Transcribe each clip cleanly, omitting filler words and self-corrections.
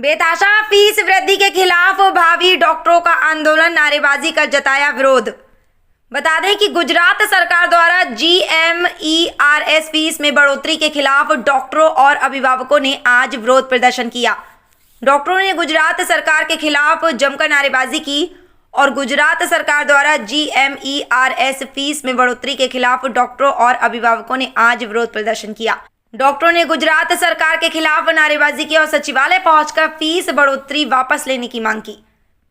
बेतहाशा फीस वृद्धि के खिलाफ भावी डॉक्टरों का आंदोलन, नारेबाजी कर जताया विरोध। बता दें कि गुजरात सरकार द्वारा GMERS फीस में बढ़ोतरी के खिलाफ डॉक्टरों और अभिभावकों ने आज विरोध प्रदर्शन किया। डॉक्टरों ने गुजरात सरकार के खिलाफ जमकर नारेबाजी की और गुजरात सरकार द्वारा GMERS फीस में बढ़ोतरी के खिलाफ डॉक्टरों और अभिभावकों ने आज विरोध प्रदर्शन किया। डॉक्टरों ने गुजरात सरकार के खिलाफ नारेबाजी की और सचिवालय पहुंचकर फीस बढ़ोतरी वापस लेने की मांग की।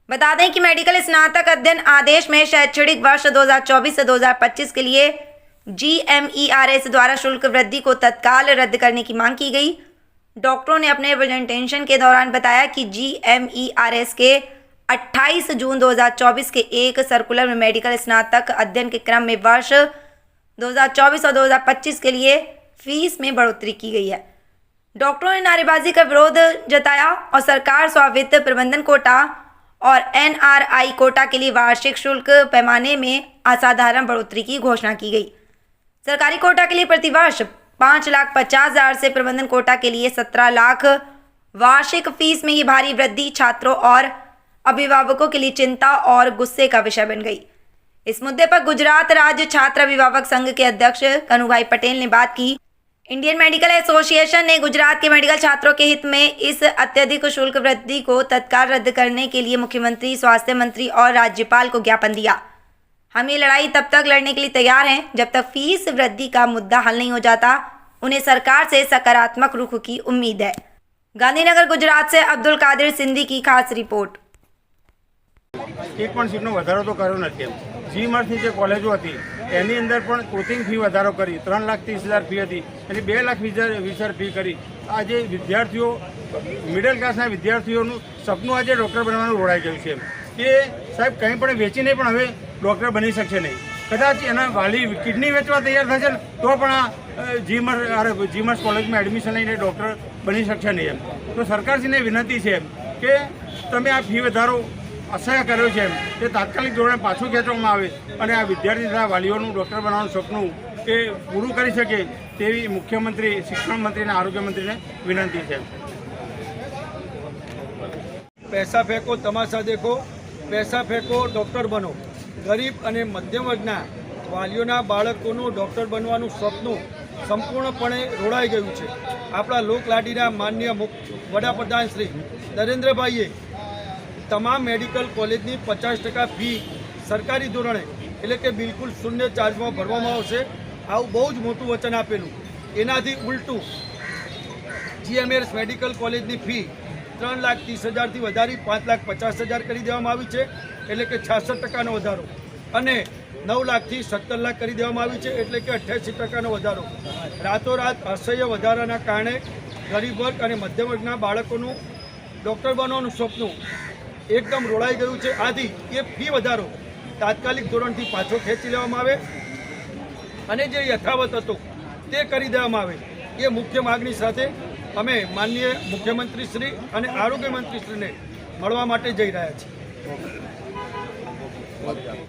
बता दें कि मेडिकल स्नातक अध्ययन आदेश में शैक्षणिक वर्ष 2024 से 2025 के लिए GMERS द्वारा शुल्क वृद्धि को तत्काल रद्द करने की मांग की गई। डॉक्टरों ने अपने प्रेजेंटेशन के दौरान बताया कि GMERS के 28 जून 2024 के एक सर्कुलर में मेडिकल स्नातक अध्ययन के क्रम में वर्ष 2024 और 2025 के लिए फीस में बढ़ोतरी की गई है। डॉक्टरों ने नारेबाजी का विरोध जताया और सरकार स्वावित्त प्रबंधन कोटा और NRI कोटा के लिए वार्षिक शुल्क पैमाने में असाधारण बढ़ोतरी की घोषणा की गई। सरकारी कोटा के लिए प्रतिवर्ष 5,50,000 से प्रबंधन कोटा के लिए 17 लाख वार्षिक फीस में ये भारी वृद्धि छात्रों और अभिभावकों के लिए चिंता और गुस्से का विषय बन गई। इस मुद्दे पर गुजरात राज्य छात्र अभिभावक संघ के अध्यक्ष कनुभाई पटेल ने बात की। इंडियन मेडिकल एसोसिएशन ने गुजरात के मेडिकल छात्रों के हित में इस अत्यधिक शुल्क वृद्धि को तत्काल रद्द करने के लिए मुख्यमंत्री, स्वास्थ्य मंत्री और राज्यपाल को ज्ञापन दिया। हम ये लड़ाई तब तक लड़ने के लिए तैयार हैं जब तक फीस वृद्धि का मुद्दा हल नहीं हो जाता। उन्हें सरकार से सकारात्मक रुख की उम्मीद है। गांधीनगर गुजरात से अब्दुल कादिर सिंधी की खास रिपोर्ट। एक पण सीटनो વધારો તો કર્યો નથી એમ GMERS જે કોલેજો હતી એની અંદર પણ કોચિંગ ફી વધારો કરી 3,30,000 ફી હતી અને 2 લાખ વિચાર ફી કરી। આજે વિદ્યાર્થીઓ મિડલ ક્લાસના વિદ્યાર્થીઓનું સપનું આજે ડૉક્ટર બનવાનું રોડાઈ ગયું છે કે સાહેબ કંઈ પણ વેચીને પણ હવે ડૉક્ટર બની શકશે નહીં। કદાચ એના વાલી કિડની વેચવા તૈયાર થશે ને તો પણ આ GMERS કોલેજમાં એડમિશન લઈને ડૉક્ટર બની શકશે નહીં એમ। તો સરકારશ્રીને વિનંતી છે કે તમે આ ફી વધારો અસહ્ય કર્યો છે તે તાત્કાલિક ધોરણે પાછું ખેંચવામાં આવે અને આ વિદ્યાર્થી તથા વાલીઓનું ડૉક્ટર બનવાનું સપનું એ પૂરું કરી શકે તેવી મુખ્યમંત્રી, શિક્ષણ મંત્રી અને આરોગ્ય મંત્રીને વિનંતી છે। પૈસા ફેંકો, તમાશા દેખો, પૈસા ફેંકો, ડૉક્ટર બનો। ગરીબ અને મધ્યમ વર્ગના વાલીઓના બાળકોનું ડૉક્ટર બનવાનું સપનું સંપૂર્ણપણે રોડાઈ ગયું છે। આપણા લોકલાડીના માનનીય વડાપ્રધાન શ્રી નરેન્દ્રભાઈએ તમામ મેડિકલ કોલેજની 50% ફી સરકારી ધોરણે એટલે કે બિલકુલ શૂન્ય ચાર્જમાં ભરવામાં આવશે આવું બહુ જ મોટું વચન આપેલું। એનાથી ઉલટું GMERS મેડિકલ કોલેજની ફી 3,30,000થી વધારી 5,50,000 કરી દેવામાં આવી છે એટલે કે 66% વધારો અને 9 લાખથી 17 લાખ કરી દેવામાં આવી છે એટલે કે 88% વધારો। રાતોરાત અસહ્ય વધારાના કારણે ગરીબ વર્ગ અને મધ્યમ વર્ગના બાળકોનું ડૉક્ટર બનવાનું સપનું એકદમ રોડાઈ ગયું છે। આથી એ ફી વધારો તાત્કાલિક ધોરણથી પાછો ખેંચી લેવામાં આવે અને જે યથાવત હતો તે કરી દેવામાં આવે એ મુખ્ય માગણી સાથે અમે માનનીય મુખ્યમંત્રીશ્રી અને આરોગ્ય મંત્રીશ્રીને મળવા માટે જઈ રહ્યા છીએ।